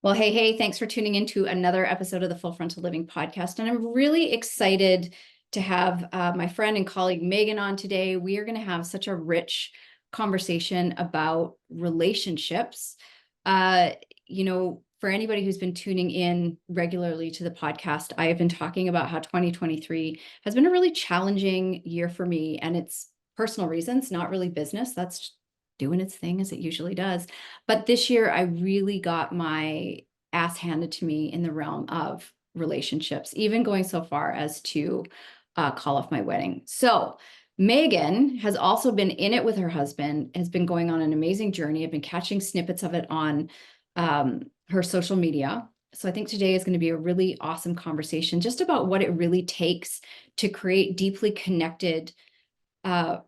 Well, hey, thanks for tuning into another episode of the Full Frontal Living podcast. And I'm really excited to have my friend and colleague Megan on today. We are going to have such a rich conversation about relationships. Uh, for anybody who's been tuning in regularly to the podcast, I have been talking about how 2023 has been a really challenging year for me, and it's personal reasons, not really business. That's doing its thing as it usually does. But this year, I really got my ass handed to me in the realm of relationships, even going so far as to call off my wedding. So Megan has also been in it with her husband, has been going on an amazing journey. I've been catching snippets of it on her social media. So I think today is going to be a really awesome conversation just about what it really takes to create deeply connected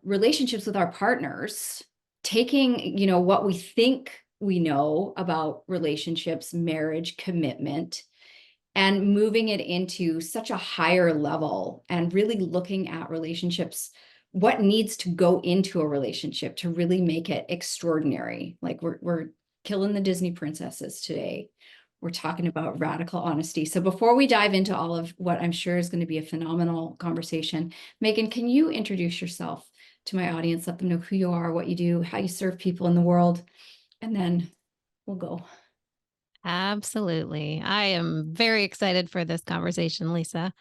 relationships with our partners, taking, what we think we know about relationships, marriage, commitment, and moving it into such a higher level and really looking at relationships, what needs to go into a relationship to really make it extraordinary. Like we're killing the Disney princesses today. We're talking about radical honesty. So before we dive into all of what I'm sure is going to be a phenomenal conversation, Megan, can you introduce yourself to my audience? Let them know who you are, what you do, how you serve people in the world, and then we'll go. Absolutely. I am very excited for this conversation, Lisa.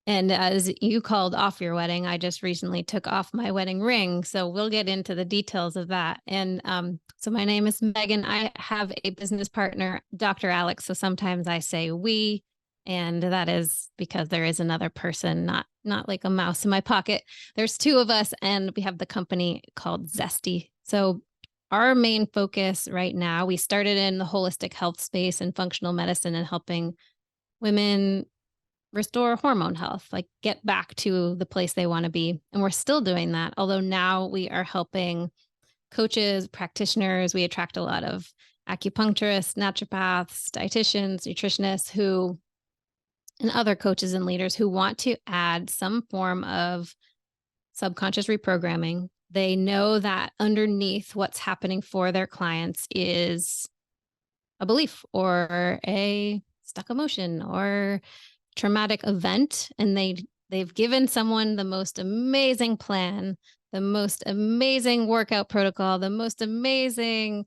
And as you called off your wedding, I just recently took off my wedding ring. So we'll get into the details of that. And so my name is Megan. I have a business partner, Dr. Alex. So sometimes I say we, and that is because there is another person, not like a mouse in my pocket. There's two of us, and we have the company called Zesty. So our main focus right now, we started in the holistic health space and functional medicine and helping women restore hormone health, like get back to the place they want to be. And we're still doing that. Although now we are helping coaches, practitioners. We attract a lot of acupuncturists, naturopaths, dietitians, nutritionists and other coaches and leaders who want to add some form of subconscious reprogramming. They know that underneath what's happening for their clients is a belief or a stuck emotion or traumatic event, and they've given someone the most amazing plan, the most amazing workout protocol, the most amazing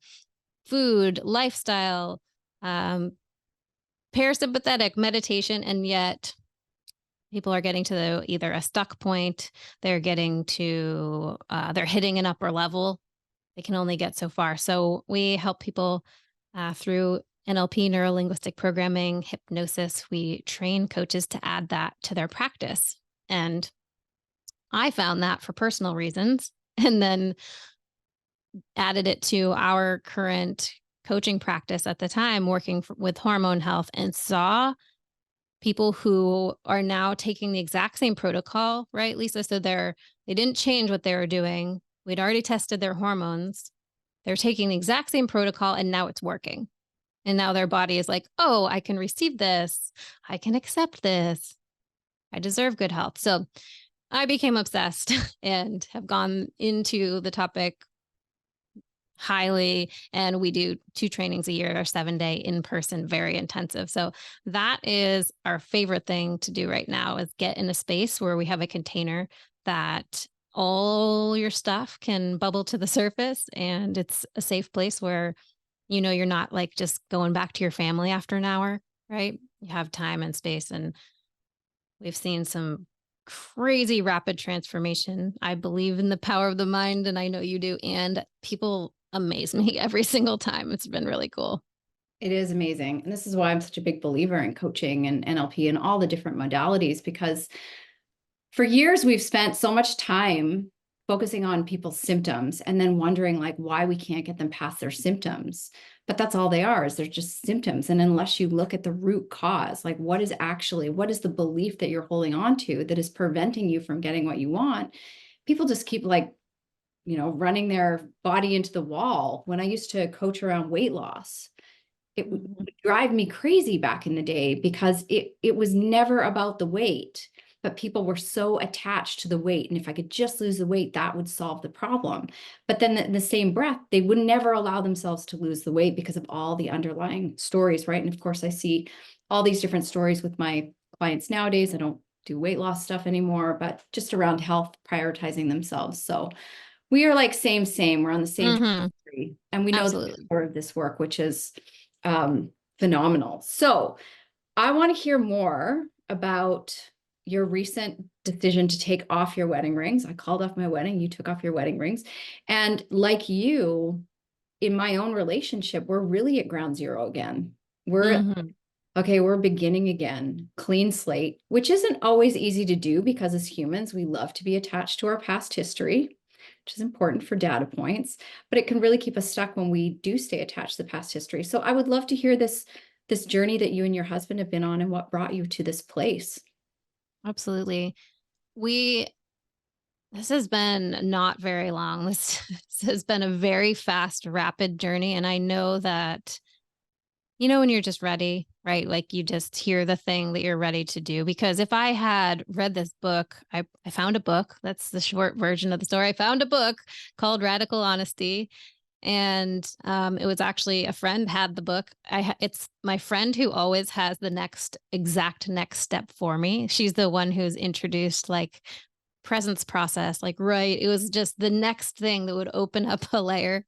food, lifestyle, parasympathetic meditation, and yet people are getting to either a stuck point, they're hitting an upper level. They can only get so far. So we help people through NLP, neuro-linguistic programming, hypnosis. We train coaches to add that to their practice. And I found that for personal reasons, and then added it to our current coaching practice at the time, working with hormone health, and saw people who are now taking the exact same protocol, right, Lisa? So they didn't change what they were doing. We'd already tested their hormones. They're taking the exact same protocol, and now it's working. And now their body is like, oh, I can receive this. I can accept this. I deserve good health. So I became obsessed and have gone into the topic highly. And we do 2 trainings a year, our 7-day in-person, very intensive. So that is our favorite thing to do right now, is get in a space where we have a container that all your stuff can bubble to the surface. And it's a safe place where you're not like just going back to your family after an hour, right? You have time and space. And we've seen some crazy rapid transformation. I believe in the power of the mind, and I know you do. And people amaze me every single time. It's been really cool. It is amazing. And this is why I'm such a big believer in coaching and NLP and all the different modalities, because for years we've spent so much time focusing on people's symptoms and then wondering like why we can't get them past their symptoms. But that's all they are, is they're just symptoms. And unless you look at the root cause, like what is the belief that you're holding on to that is preventing you from getting what you want, people just keep running their body into the wall. When I used to coach around weight loss, it would drive me crazy back in the day because it was never about the weight. but people were so attached to the weight. And if I could just lose the weight, that would solve the problem. But then in the same breath, they would never allow themselves to lose the weight because of all the underlying stories, right? And of course, I see all these different stories with my clients nowadays. I don't do weight loss stuff anymore, but just around health, prioritizing themselves. So we are like same. We're on the same trajectory, and we know the Absolutely. power of this work, which is phenomenal. So I want to hear more about your recent decision to take off your wedding rings. I called off my wedding. You took off your wedding rings. And like you, in my own relationship, we're really at ground zero again. We're beginning again, clean slate, which isn't always easy to do because as humans, we love to be attached to our past history, which is important for data points, but it can really keep us stuck when we do stay attached to the past history. So I would love to hear this journey that you and your husband have been on and what brought you to this place. Absolutely. This has been not very long. This has been a very fast, rapid journey. And I know that, when you're just ready, right? Like you just hear the thing that you're ready to do. Because if I had read this book, I found a book. That's the short version of the story. I found a book called Radical Honesty. And it was actually a friend had the book. It's my friend who always has the exact next step for me. She's the one who's introduced like presence process, like, right. It was just the next thing that would open up a layer.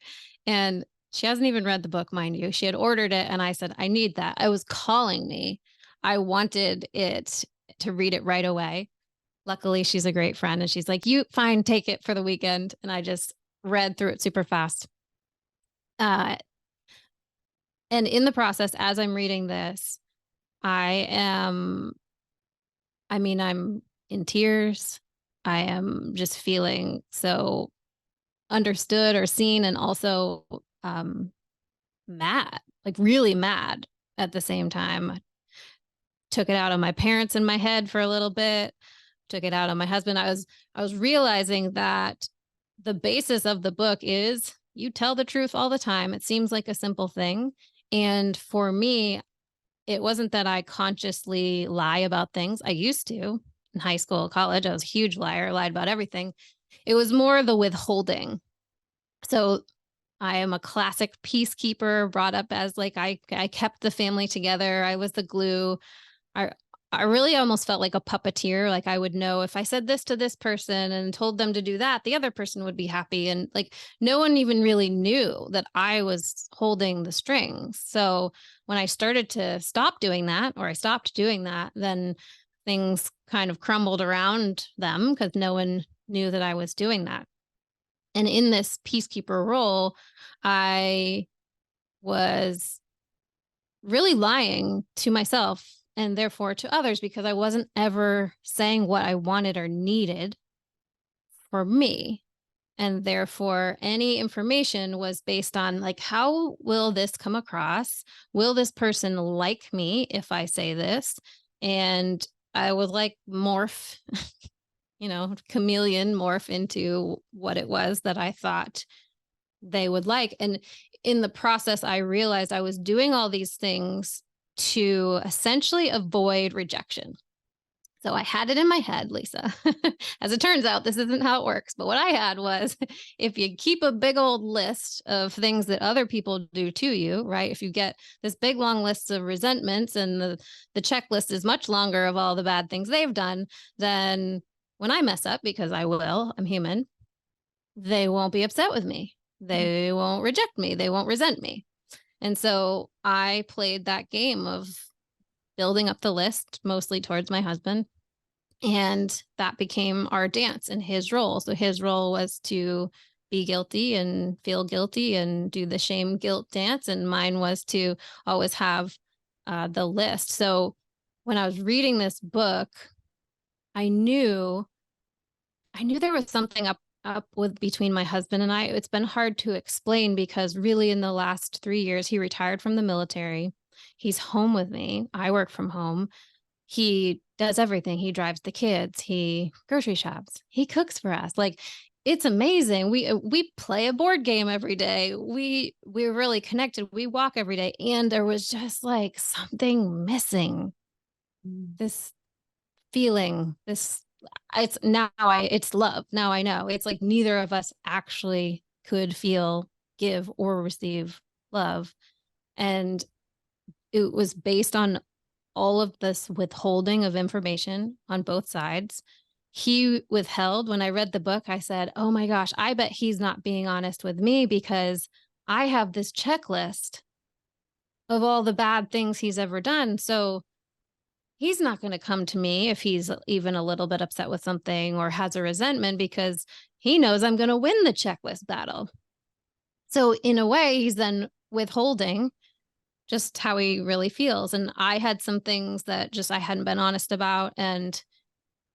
And she hasn't even read the book, mind you. She had ordered it. And I said, I need that. I was calling me. I wanted it to read it right away. Luckily, she's a great friend. And she's like, you fine, take it for the weekend. And I just read through it super fast. And in the process, as I'm reading this, I'm in tears. I am just feeling so understood or seen, and also mad, like really mad at the same time. Took it out on my parents in my head for a little bit, took it out on my husband. I was realizing that the basis of the book is you tell the truth all the time. It seems like a simple thing. And for me, it wasn't that I consciously lie about things. I used to in high school, college. I was a huge liar, lied about everything. It was more the withholding. So I am a classic peacekeeper, brought up as like I kept the family together. I was the glue. I I really almost felt like a puppeteer. Like I would know if I said this to this person and told them to do that, the other person would be happy. And like no one even really knew that I was holding the strings. So when I started to stop doing that, or I stopped doing that, then things kind of crumbled around them because no one knew that I was doing that. And in this peacekeeper role, I was really lying to myself and therefore to others because I wasn't ever saying what I wanted or needed for me. And therefore, any information was based on like, how will this come across? Will this person like me if I say this? And I would like morph, chameleon morph into what it was that I thought they would like. And in the process, I realized I was doing all these things to essentially avoid rejection. So I had it in my head, Lisa. As it turns out, this isn't how it works. But what I had was if you keep a big old list of things that other people do to you, right? If you get this big long list of resentments and the checklist is much longer of all the bad things they've done, then when I mess up, because I will, I'm human, they won't be upset with me. They won't reject me. They won't resent me. And so I played that game of building up the list, mostly towards my husband. And that became our dance and his role. So his role was to be guilty and feel guilty and do the shame guilt dance. And mine was to always have the list. So when I was reading this book, I knew there was something up with between my husband and I. It's been hard to explain because really in the last 3 years, he retired from the military. He's home with me. I work from home. He does everything. He drives the kids. He grocery shops. He cooks for us. Like it's amazing. We play a board game every day. We're really connected. We walk every day. And there was just like something missing. This feeling this. It's love. Now I know it's like neither of us actually could feel, give, or receive love. And it was based on all of this withholding of information on both sides. He withheld. When I read the book, I said, oh my gosh, I bet he's not being honest with me because I have this checklist of all the bad things he's ever done. So he's not going to come to me if he's even a little bit upset with something or has a resentment because he knows I'm going to win the checklist battle. So in a way, he's then withholding just how he really feels. And I had some things that just I hadn't been honest about. And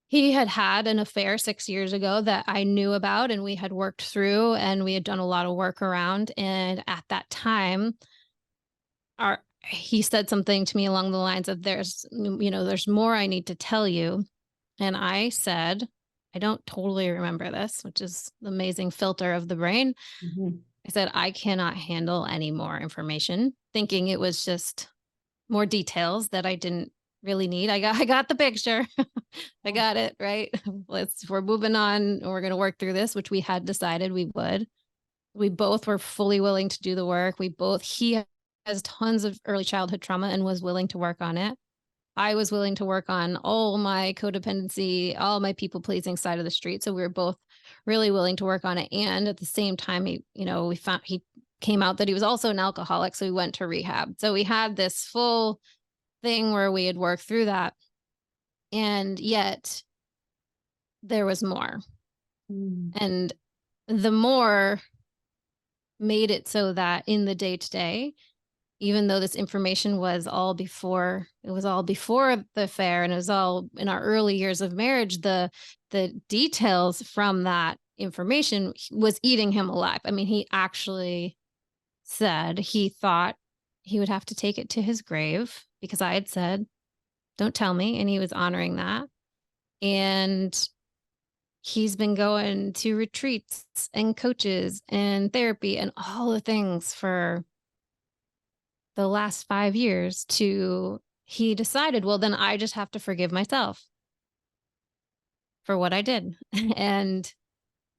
he had an affair 6 years ago that I knew about and we had worked through and we had done a lot of work around. And at that time, he said something to me along the lines of there's more I need to tell you. And I said, I don't totally remember this, which is the amazing filter of the brain. Mhm. I said, I cannot handle any more information, thinking it was just more details that I didn't really need. I got the picture. I got it, right? We're moving on and we're going to work through this, which we had decided we would. We both were fully willing to do the work. He has tons of early childhood trauma and was willing to work on it. I was willing to work on all my codependency, all my people pleasing side of the street. So we were both really willing to work on it. And at the same time, we found he came out that he was also an alcoholic. So we went to rehab. So we had this full thing where we had worked through that. And yet there was more. And the more made it so that in the day to day, even though this information was all before the affair and it was all in our early years of marriage, the details from that information was eating him alive. I mean, he actually said he thought he would have to take it to his grave because I had said, don't tell me. And he was honoring that. And he's been going to retreats and coaches and therapy and all the things for the last 5 years he decided, well, then I just have to forgive myself for what I did. And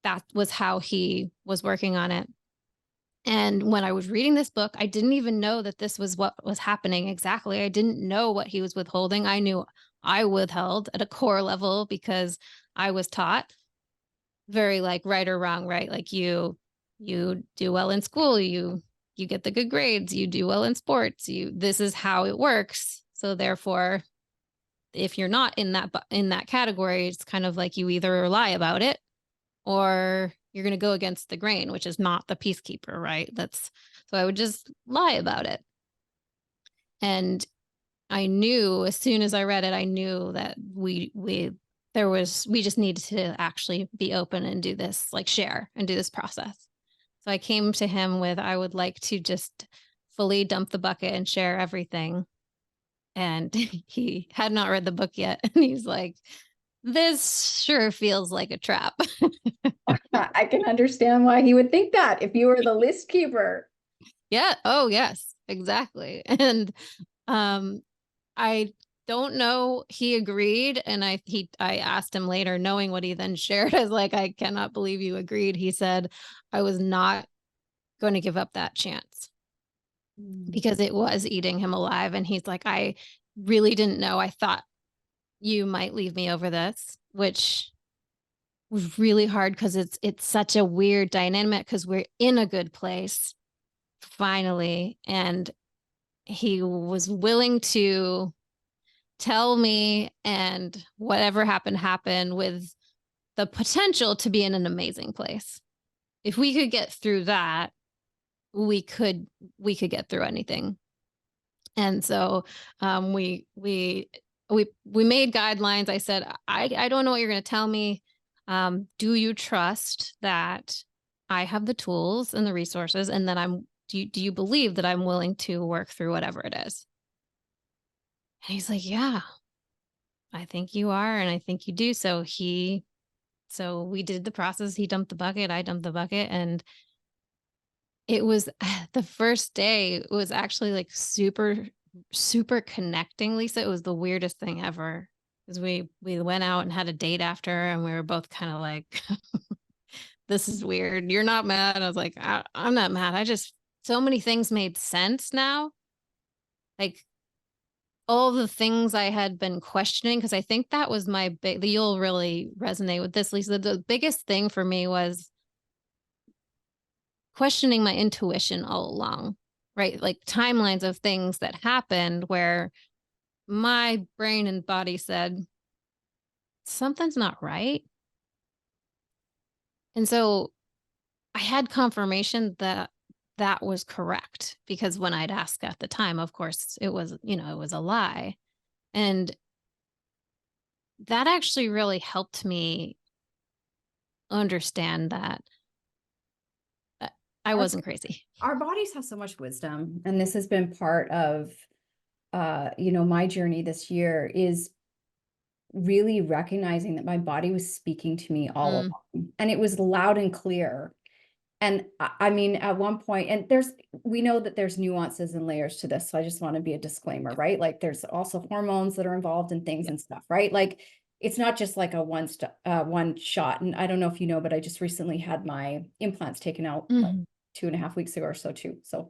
that was how he was working on it. And when I was reading this book, I didn't even know that this was what was happening exactly. I didn't know what he was withholding. I knew I withheld at a core level because I was taught very like right or wrong, right? Like you do well in school, you get the good grades, you do well in sports, this is how it works. So therefore, if you're not in that category, it's kind of like you either lie about it or you're going to go against the grain, which is not the peacekeeper, right? So I would just lie about it. And I knew as soon as I read it, I knew that we just needed to actually be open and do this, like share and do this process. So I came to him with, I would like to just fully dump the bucket and share everything. And he had not read the book yet. And he's like, this sure feels like a trap. I can understand why he would think that if you were the list keeper. Yeah. Oh, yes, exactly. And I don't know. He agreed. And I asked him later, knowing what he then shared, I was like, I cannot believe you agreed. He said, I was not going to give up that chance because it was eating him alive. And he's like, I really didn't know. I thought you might leave me over this, which was really hard because it's such a weird dynamic because we're in a good place finally. And he was willing to tell me, and whatever happened with the potential to be in an amazing place. If we could get through that, we could get through anything. And so we made guidelines. I said, I don't know what you're going to tell me. Do you trust that I have the tools and the resources and that do you believe that I'm willing to work through whatever it is? And he's like, yeah, I think you are. And I think you do. So we did the process. He dumped the bucket. I dumped the bucket. And it was the first day, it was actually like super, super connecting, Lisa. It was the weirdest thing ever. because we went out and had a date after, and we were both kind of like, this is weird. You're not mad. I was like, I'm not mad. I just, so many things made sense now. Like all the things I had been questioning, because I think that was my big, you'll really resonate with this, Lisa. The biggest thing for me was questioning my intuition all along, right? Like timelines of things that happened where my brain and body said, something's not right. And so I had confirmation that that was correct, because when I'd asked at the time, of course, it was, it was a lie. And that actually really helped me understand that I Our, wasn't crazy. our bodies have so much wisdom, and this has been part of, my journey this year is really recognizing that my body was speaking to me all Mm, along, and it was loud and clear. And I mean, at one point, and we know that there's nuances and layers to this. So I just want to be a disclaimer, yeah, right? Like there's also hormones that are involved in things yeah. and stuff, right? Like it's not just like a one shot. And I don't know if you know, but I just recently had my implants taken out like Mhm. 2.5 weeks ago or so too. So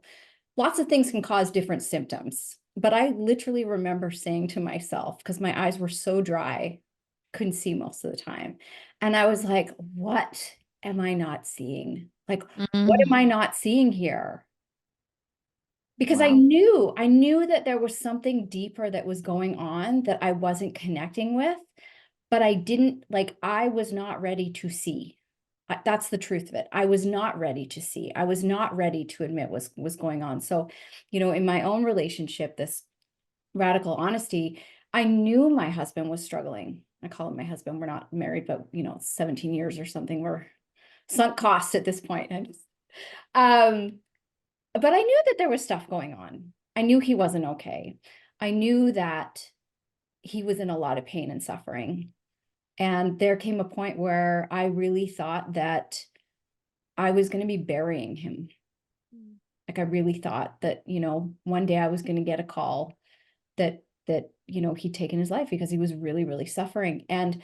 lots of things can cause different symptoms. But I literally remember saying to myself, because my eyes were so dry, couldn't see most of the time. And I was like, what am I not seeing? Like, what am Mm, I not seeing here? Because I wow. knew, I knew that there was something deeper that was going on that I wasn't connecting with, but I didn't, like, I was not ready to see. That's the truth of it. I was not ready to see. I was not ready to admit was going on. So, in my own relationship, this radical honesty, I knew my husband was struggling. I call him my husband. We're not married, but 17 years or something. We're sunk cost at this point. Um, but I knew that there was stuff going on. I knew he wasn't okay. I knew that he was in a lot of pain and suffering. And there came a point where I really thought that I was going to be burying him. Mm. Like I really thought that, one day I was going to get a call that he'd taken his life because he was really, really suffering. And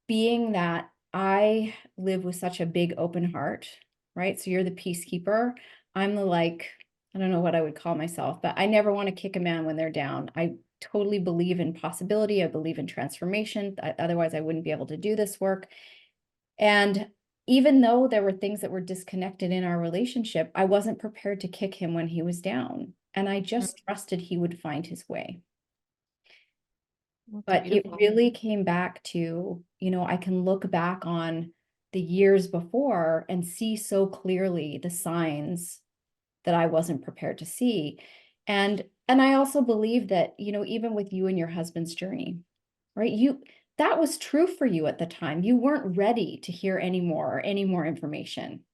being that I live with such a big open heart, right? So you're the peacekeeper. I'm the like, I don't know what I would call myself, but I never want to kick a man when they're down. I totally believe in possibility. I believe in transformation. Otherwise, I wouldn't be able to do this work. And even though there were things that were disconnected in our relationship, I wasn't prepared to kick him when he was down. And I Mm. just trusted he would find his way. That's But it beautiful. really came back to, I can look back on the years before and see so clearly the signs that I wasn't prepared to see. And I also believe that, even with you and your husband's journey, right? That was true for you at the time. You weren't ready to hear any more information.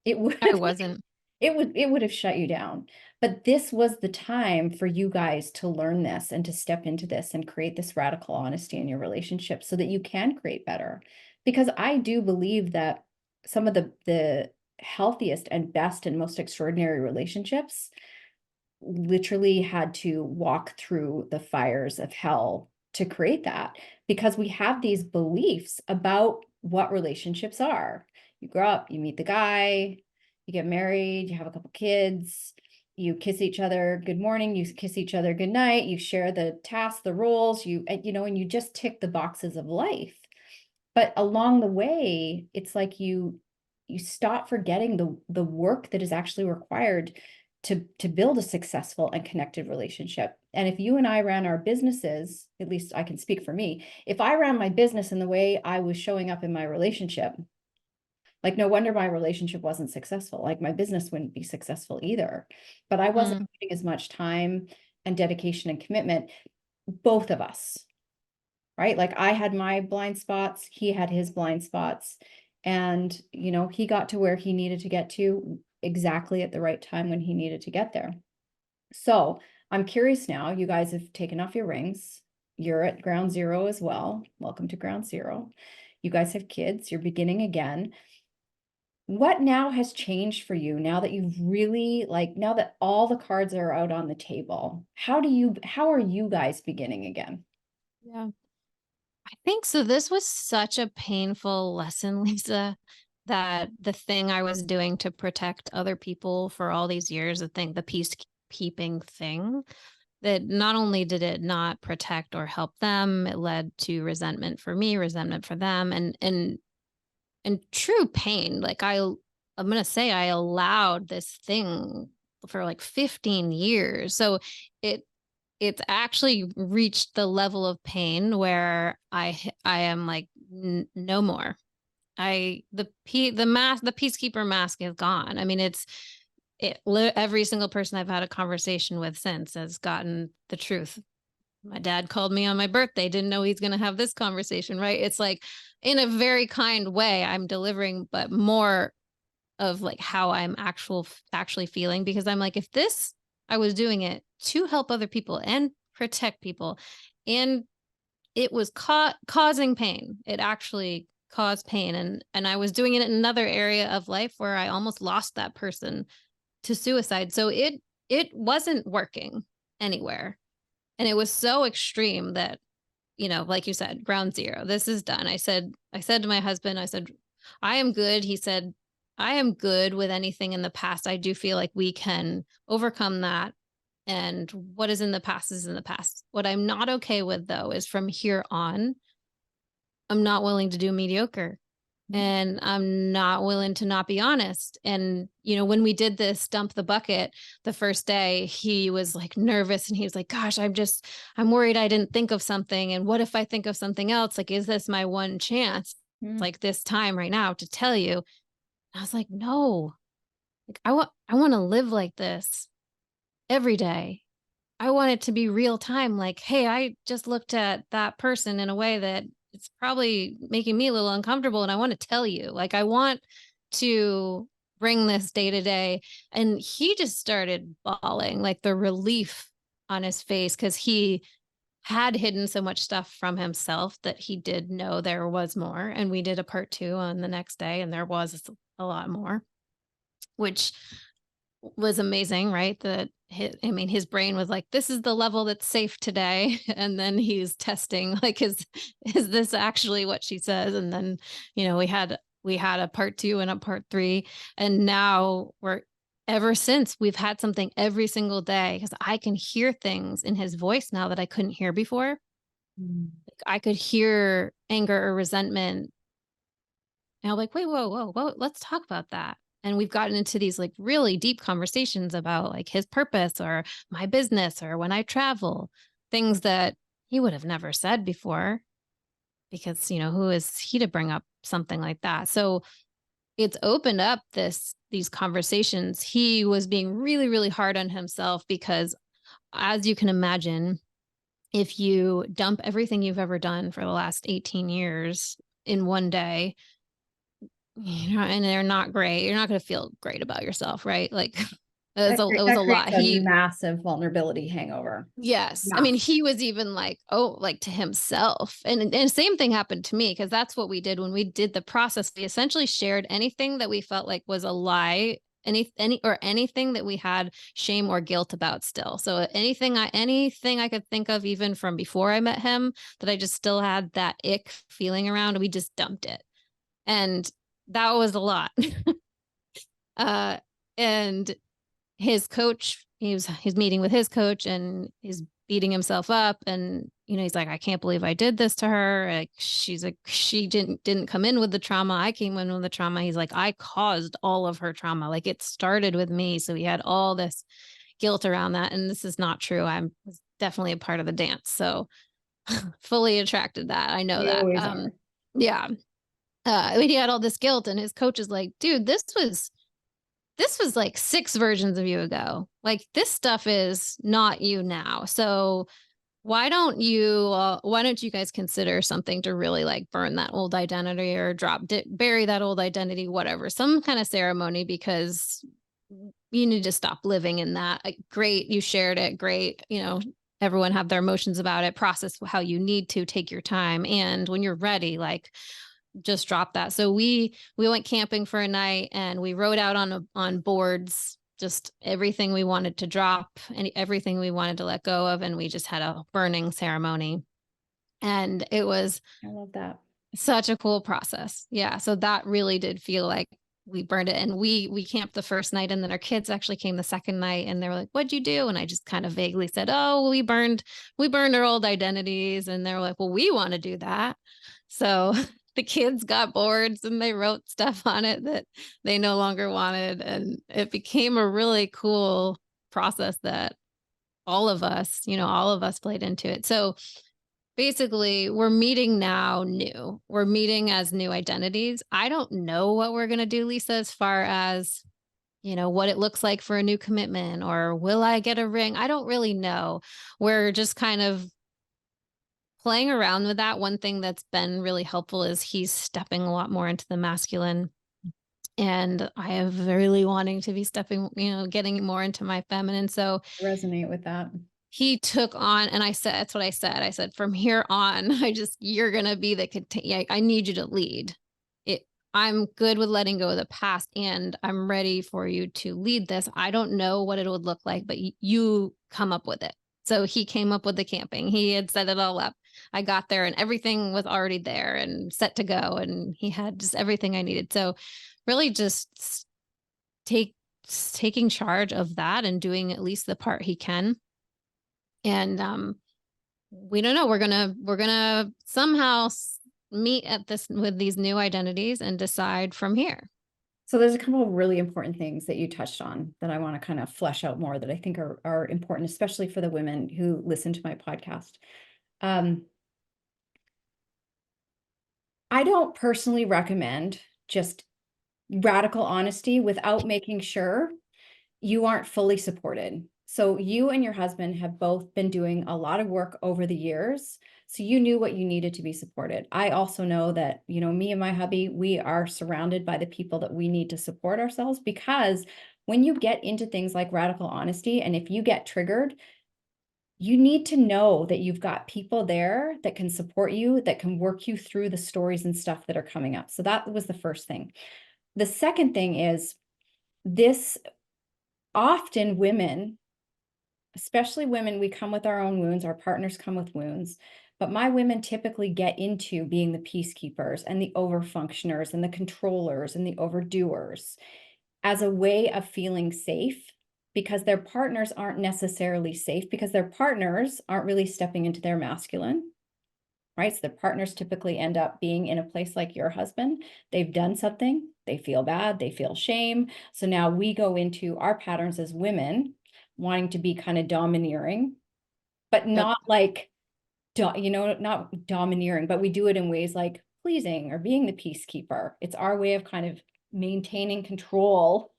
It would I wasn't. it would have shut you down. But this was the time for you guys to learn this and to step into this and create this radical honesty in your relationship so that you can create better. Because I do believe that some of the healthiest and best and most extraordinary relationships literally had to walk through the fires of hell to create that, because we have these beliefs about what relationships are. You grow up, you meet the guy, you get married, you have a couple kids, you kiss each other good morning, you kiss each other good night, you share the tasks, the roles, and you just tick the boxes of life. But along the way, it's like you stop forgetting the work that is actually required to build a successful and connected relationship. And if you and I ran our businesses, at least I can speak for me, if I ran my business in the way I was showing up in my relationship, like no wonder my relationship wasn't successful. Like my business wouldn't be successful either. But I wasn't Mm. putting as much time and dedication and commitment, both of us, right? Like I had my blind spots, he had his blind spots, and he got to where he needed to get to exactly at the right time when he needed to get there. So I'm curious now, you guys have taken off your rings. You're at ground zero as well. Welcome to ground zero. You guys have kids, you're beginning again. What now has changed for you now that you've really, like, now that all the cards are out on the table? How are you guys beginning again? Yeah. I think so. This was such a painful lesson, Lisa, that the thing I was doing to protect other people for all these years, the peacekeeping thing, that not only did it not protect or help them, it led to resentment for me, resentment for them, and true pain. Like I'm gonna say I allowed this thing for like 15 years. So it it's actually reached the level of pain where I am like no more. The peacekeeper mask is gone. I mean, every single person I've had a conversation with since has gotten the truth. My dad called me on my birthday, didn't know he's going to have this conversation, right? It's like in a very kind way I'm delivering, but more of like how I'm actually feeling, because I'm like, if this, I was doing it to help other people and protect people, and it was causing pain. It actually caused pain, and I was doing it in another area of life where I almost lost that person to suicide. So it wasn't working anywhere, and it was so extreme that, like you said, ground zero. This is done. I said to my husband, I said, I am good. He said, I am good with anything in the past. I do feel like we can overcome that. And what is in the past is in the past. What I'm not okay with, though, is from here on, I'm not willing to do mediocre. And I'm not willing to not be honest. And, when we did this dump the bucket the first day, he was like nervous and he was like, gosh, I'm worried I didn't think of something. And what if I think of something else? Like, is this my one chance? Like this time right now to tell you? I was like, no, like I want to live like this every day. I want it to be real time. Like, hey, I just looked at that person in a way that it's probably making me a little uncomfortable. And I want to tell you, like, I want to bring this day to day. And he just started bawling, like the relief on his face, because he had hidden so much stuff from himself that he did know there was more. And we did a part 2 on the next day, and there was a lot more, which was amazing, right? His brain was like, this is the level that's safe today. And then he's testing, like, is this actually what she says? And then, we had a part 2 and a part 3. And now ever since, we've had something every single day, because I can hear things in his voice now that I couldn't hear before. Like, I could hear anger or resentment. And I'm like, wait, whoa, let's talk about that. And we've gotten into these like really deep conversations about like his purpose or my business or when I travel, things that he would have never said before, because, who is he to bring up something like that? So it's opened up these conversations. He was being really, really hard on himself because, as you can imagine, if you dump everything you've ever done for the last 18 years in one day, and they're not great, you're not going to feel great about yourself, right? Like it was a lot. A massive vulnerability hangover. Yes. I mean, he was even like, oh, like to himself. And same thing happened to me, because that's what we did when we did the process. We essentially shared anything that we felt like was a lie, anything that we had shame or guilt about still. So anything I could think of, even from before I met him, that I just still had that ick feeling around, we just dumped it. And that was a lot. And his coach, he's meeting with his coach, and he's beating himself up, and he's like, I can't believe I did this to her. Like, she's like, she didn't come in with the trauma, I came in with the trauma. He's like, I caused all of her trauma, like it started with me. So he had all this guilt around that, and this is not true. I was definitely a part of the dance, so fully attracted that. I know that. Yeah. He had all this guilt, and his coach is like, dude, this was like 6 versions of you ago. Like, this stuff is not you now. So why don't you guys consider something to really like burn that old identity, or bury that old identity, whatever, some kind of ceremony, because you need to stop living in that. Like, great, you shared it. Great. Everyone have their emotions about it, process how you need to, take your time. And when you're ready, like, just drop that. So we went camping for a night, and we wrote out on boards just everything we wanted to drop and everything we wanted to let go of, and we just had a burning ceremony. And it was I love that. such a cool process. Yeah. So that really did feel like we burned it. And we camped the first night, and then our kids actually came the second night, and they were like, "What'd you do?" And I just kind of vaguely said, "Oh, we burned our old identities." And they were like, "Well, we want to do that." So the kids got boards and they wrote stuff on it that they no longer wanted. And it became a really cool process that all of us played into it. So basically, we're meeting now new. We're meeting as new identities. I don't know what we're going to do, Lisa, as far as, what it looks like for a new commitment, or will I get a ring? I don't really know. We're just kind of playing around with that. One thing that's been really helpful is he's stepping a lot more into the masculine. And I am really wanting to be stepping, getting more into my feminine. So Resonate with that. he took on, and I said, that's what I said. I said, from here on, you're going to be I need you to lead it. I'm good with letting go of the past, and I'm ready for you to lead this. I don't know what it would look like, but you come up with it. So he came up with the camping. He had set it all up. I got there and everything was already there and set to go. And he had just everything I needed. So really just taking charge of that and doing at least the part he can. And we don't know. We're gonna somehow meet at this with these new identities and decide from here. So there's a couple of really important things that you touched on that I want to kind of flesh out more, that I think are important, especially for the women who listen to my podcast. I don't personally recommend just radical honesty without making sure you aren't fully supported. So you and your husband have both been doing a lot of work over the years. So you knew what you needed to be supported. I also know that, me and my hubby, we are surrounded by the people that we need to support ourselves, because when you get into things like radical honesty, and if you get triggered, you need to know that you've got people there that can support you, that can work you through the stories and stuff that are coming up. So that was the first thing. The second thing is this: often women, especially women, we come with our own wounds, our partners come with wounds, but my women typically get into being the peacekeepers and the overfunctioners and the controllers and the overdoers as a way of feeling safe, because their partners aren't necessarily safe, because their partners aren't really stepping into their masculine, right? So their partners typically end up being in a place like your husband. They've done something, they feel bad, they feel shame. So now we go into our patterns as women, wanting to be kind of domineering, but not like, not domineering, but we do it in ways like pleasing or being the peacekeeper. It's our way of kind of maintaining control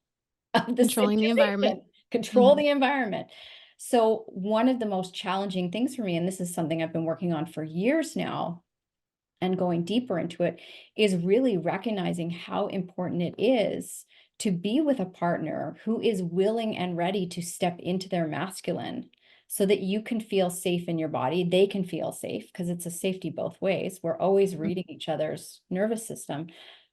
of the Controlling the environment. situation, control the environment. So one of the most challenging things for me, and this is something I've been working on for years now and going deeper into it, is really recognizing how important it is to be with a partner who is willing and ready to step into their masculine, so that you can feel safe in your body. They can feel safe, because it's a safety both ways. We're always reading each other's nervous system,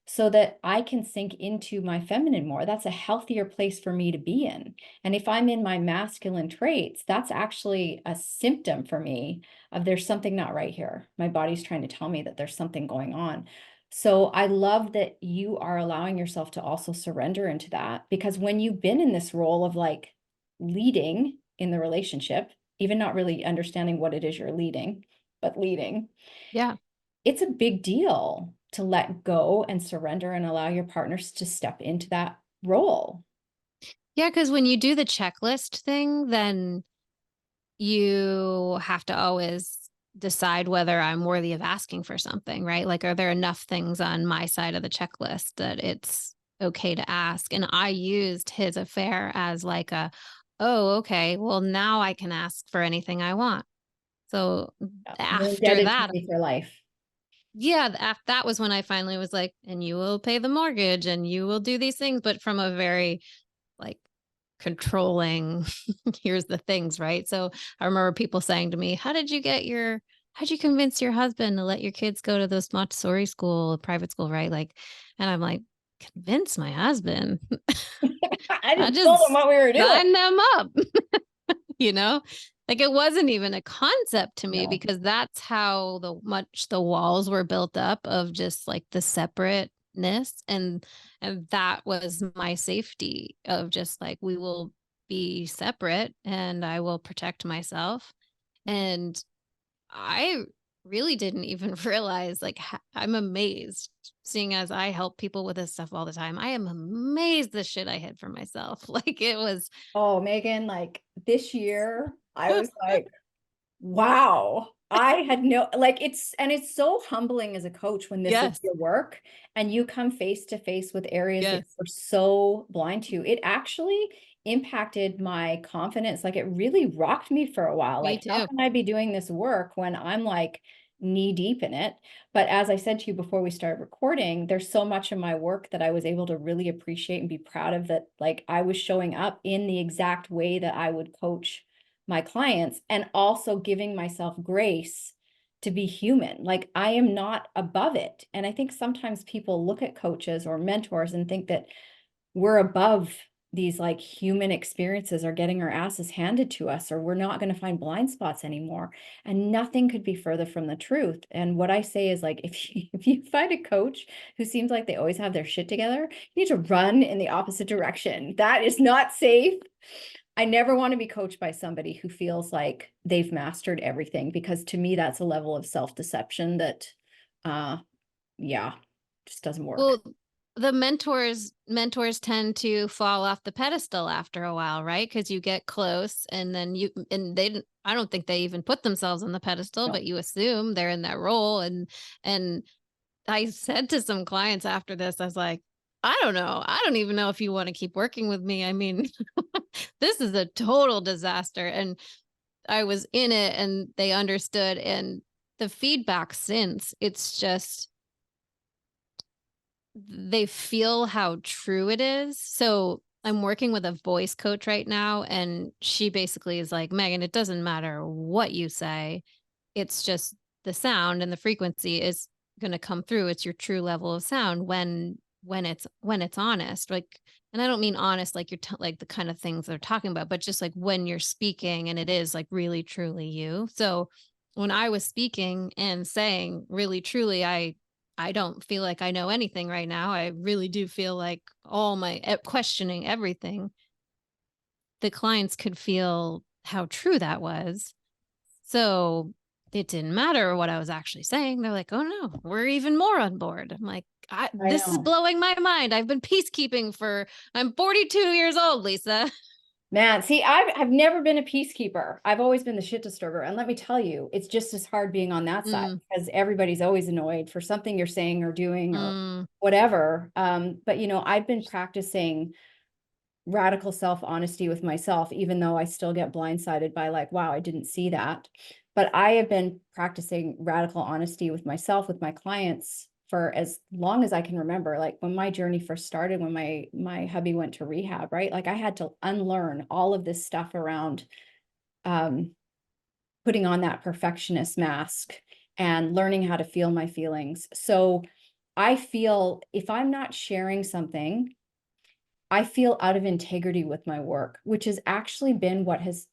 so that I can sink into my feminine more. That's a healthier place for me to be in. And if I'm in my masculine traits, that's actually a symptom for me of there's something not right here. My body's trying to tell me that there's something going on. So I love that you are allowing yourself to also surrender into that, because when you've been in this role of like leading in the relationship, even not really understanding what it is you're leading, but leading, Yeah. it's a big deal to let go and surrender and allow your partners to step into that role. Yeah. Because when you do the checklist thing, then you have to always decide whether I'm worthy of asking for something, right? Like, are there enough things on my side of the checklist that it's okay to ask? And I used his affair as like oh, okay, well, now I can ask for anything I want. So You're after indebted to that, me for life. yeah, that was when I finally was like, and you will pay the mortgage and you will do these things, but from a very like controlling, here's the things, right? So I remember people saying to me, how'd you convince your husband to let your kids go to those Montessori school, private school, right? Like, and I'm like, convince my husband. I I just told them just what we were doing. sign them up, you know? Like it wasn't even a concept to me No. because that's how much the walls were built up of just like the separateness, and that was my safety of just like we will be separate and I will protect myself. And I really didn't even realize like I'm amazed, seeing as I help people with this stuff all the time. I am amazed the shit I hid from myself. Like it was Oh, Megan, like this year, I was like, wow. I had no, like and it's so humbling as a coach when this is yes, your work and you come face to face with areas that yes, you're so blind to. It actually impacted my confidence. Like it really rocked me for a while. me Like, how too. can I be doing this work when I'm like knee deep in it? But as I said to you before we started recording, there's so much of my work that I was able to really appreciate and be proud of, that like I was showing up in the exact way that I would coach my clients, and also giving myself grace to be human. Like I am not above it. And I think sometimes people look at coaches or mentors and think that we're above these like human experiences, or getting our asses handed to us, or we're not going to find blind spots anymore. And nothing could be further from the truth. And what I say is like, if you find a coach who seems like they always have their shit together, you need to run in the opposite direction. That is not safe. I never want to be coached by somebody who feels like they've mastered everything, because to me, that's a level of self-deception that, uh, yeah, just doesn't work. Well, the mentors tend to fall off the pedestal after a while, right? Because you get close and then I don't think they even put themselves on the pedestal, No. but you assume they're in that role. And I said to some clients after this, I was like, I don't know. I don't even know if you want to keep working with me. I mean, this is a total disaster. And I was in it and they understood. And the feedback since, it's just, they feel how true it is. So I'm working with a voice coach right now, and she basically is like, Megan, it doesn't matter what you say. It's just the sound and the frequency is going to come through. It's your true level of sound when it's honest. Like, and I don't mean honest like like the kind of things they're talking about, but just like when you're speaking and it is like really truly you. So when I was speaking and saying really truly, I don't feel like I know anything right now. I really do feel like all my questioning everything. The clients could feel how true that was. So it didn't matter what I was actually saying. They're like, oh no, we're even more on board. I'm like, I this is know. blowing my mind. I've been peacekeeping I'm 42 years old, Lisa. Man, see, I've never been a peacekeeper. I've always been the shit disturber. And let me tell you, it's just as hard being on that side, Mm, because everybody's always annoyed for something you're saying or doing or mm, whatever. But I've been practicing radical self-honesty with myself, even though I still get blindsided by like, wow, I didn't see that. But I have been practicing radical honesty with myself, with my clients, for as long as I can remember. Like when my journey first started, when my hubby went to rehab, right? Like I had to unlearn all of this stuff around um, putting on that perfectionist mask and learning how to feel my feelings. So I feel if I'm not sharing something, I feel out of integrity with my work, which has actually been what has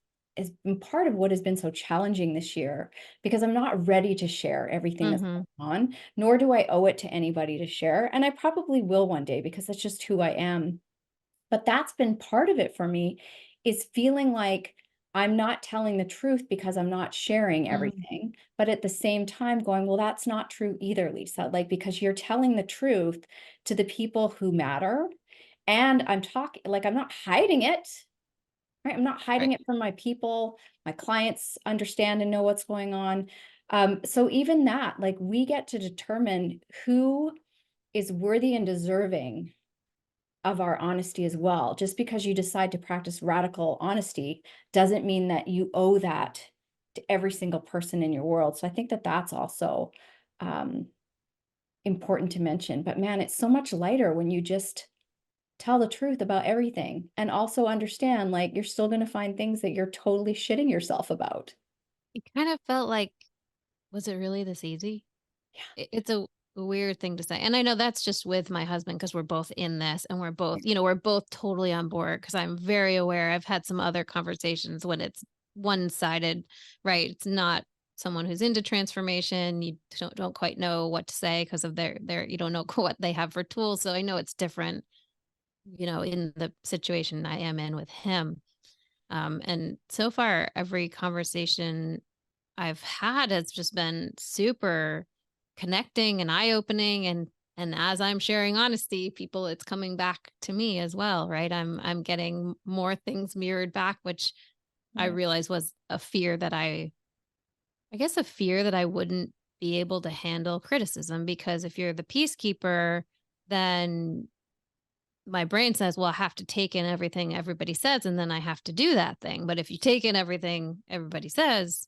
been part of what has been so challenging this year, because I'm not ready to share everything that's mm-hmm. going on, nor do I owe it to anybody to share. And I probably will one day, because that's just who I am. But that's been part of it for me, is feeling like I'm not telling the truth because I'm not sharing Mm, everything. But at the same time going, well, that's not true either, Lisa. Like, because you're telling the truth to the people who matter. And I'm talking, like, I'm not hiding it, right? I'm not hiding right. it from my people. My clients understand and know what's going on. So even that, like, we get to determine who is worthy and deserving of our honesty as well. Just because you decide to practice radical honesty doesn't mean that you owe that to every single person in your world. So I think that that's also um, important to mention. But man, it's so much lighter when you just tell the truth about everything, and also understand like you're still going to find things that you're totally shitting yourself about. It kind of felt like, was it really this easy? It's a weird thing to say. And I know that's just with my husband because we're both in this and we're both totally on board because I'm very aware. I've had some other conversations when it's one-sided, right? It's not someone who's into transformation. You don't quite know what to say because of their you don't know what they have for tools. So I know it's different, in the situation I am in with him. And so far, every conversation I've had has just been super connecting and eye-opening, and as I'm sharing honesty, it's coming back to me as well, right? I'm getting more things mirrored back, which I Yeah. realized was a fear that I guess a fear that I wouldn't be able to handle criticism, because if you're the peacekeeper, then my brain says, well, I have to take in everything everybody says and then I have to do that thing. But if you take in everything everybody says,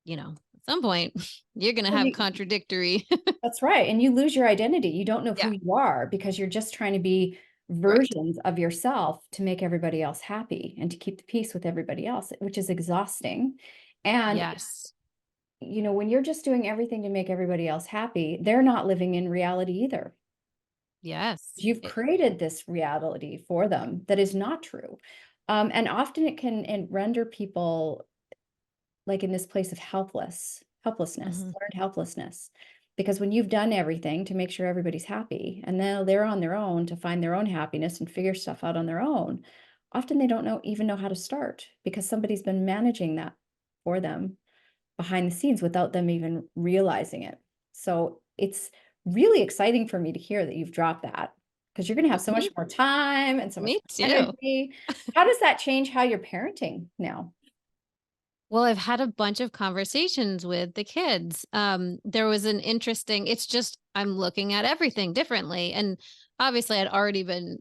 at some point you're going to Well, have contradictory. that's right. And you lose your identity. You don't know who Yeah. you are because you're just trying to be Right. versions of yourself to make everybody else happy and to keep the peace with everybody else, which is exhausting. And, Yes. when you're just doing everything to make everybody else happy, they're not living in reality either. Yes. You've created this reality for them that is not true. And often it can render people like in this place of helplessness, Mhm. learned helplessness. Because when you've done everything to make sure everybody's happy, and now they're on their own to find their own happiness and figure stuff out on their own, often they don't even know how to start because somebody's been managing that for them behind the scenes without them even realizing it. So it's really exciting for me to hear that you've dropped that because you're going to have so much Me, more time and so much me more too. energy. How does that change how you're parenting now? Well, I've had a bunch of conversations with the kids. There was an interesting, it's just, I'm looking at everything differently. And obviously, I'd already been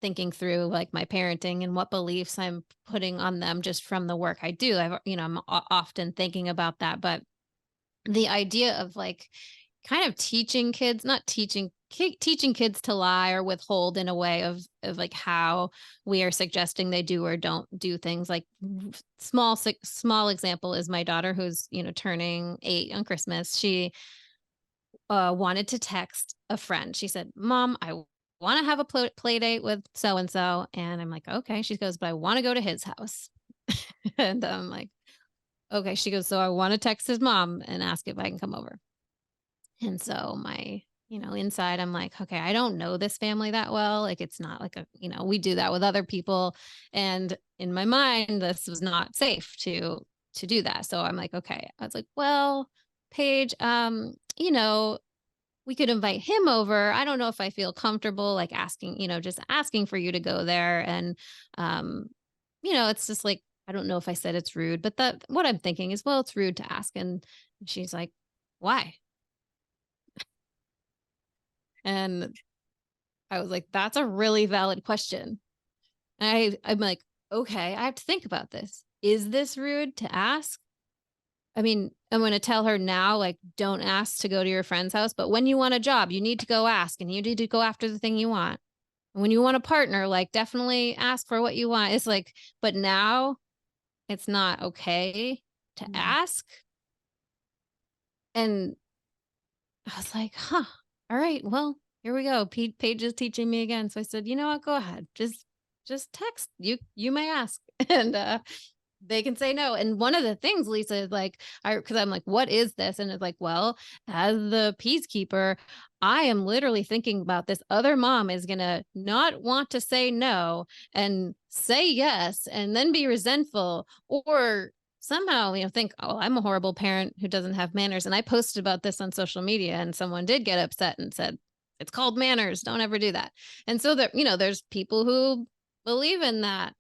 thinking through like my parenting and what beliefs I'm putting on them just from the work I do. I'm often thinking about that. But the idea of like kind of teaching kids, not teaching kids to lie or withhold in a way of like how we are suggesting they do or don't do things. Like small example is my daughter, who's turning 8 on Christmas. She wanted to text a friend. She said, "Mom, I want to have a play date with so and so," and I'm like, "Okay." She goes, "But I want to go to his house." And I'm like, "Okay." She goes, "So I want to text his mom and ask if I can come over." And so inside I'm like, okay, I don't know this family that well. Like it's not like we do that with other people. And in my mind, this was not safe to do that. So I'm like, okay. I was like, well, Paige, we could invite him over. I don't know if I feel comfortable like asking, just asking for you to go there. And um, it's just like, I don't know if I said it's rude, but that what I'm thinking is, well, it's rude to ask. And she's like, why? And I was like, that's a really valid question. I'm like, okay, I have to think about this. Is this rude to ask? I mean, I'm going to tell her now, like, don't ask to go to your friend's house. But when you want a job, you need to go ask and you need to go after the thing you want. And when you want a partner, like, definitely ask for what you want. It's like, but now it's not okay to Mm. ask. And I was like, huh, all right, well, here we go. Paige is teaching me again. So I said, you know what, go ahead. Just text. You may ask. And they can say no. And one of the things, Lisa, is like, because I'm like, what is this? And it's like, well, as the peacekeeper, I am literally thinking about this other mom is gonna not want to say no and say yes and then be resentful, or somehow think, oh, I'm a horrible parent who doesn't have manners. And I posted about this on social media and someone did get upset and said, it's called manners, don't ever do that. And so that there's people who believe in that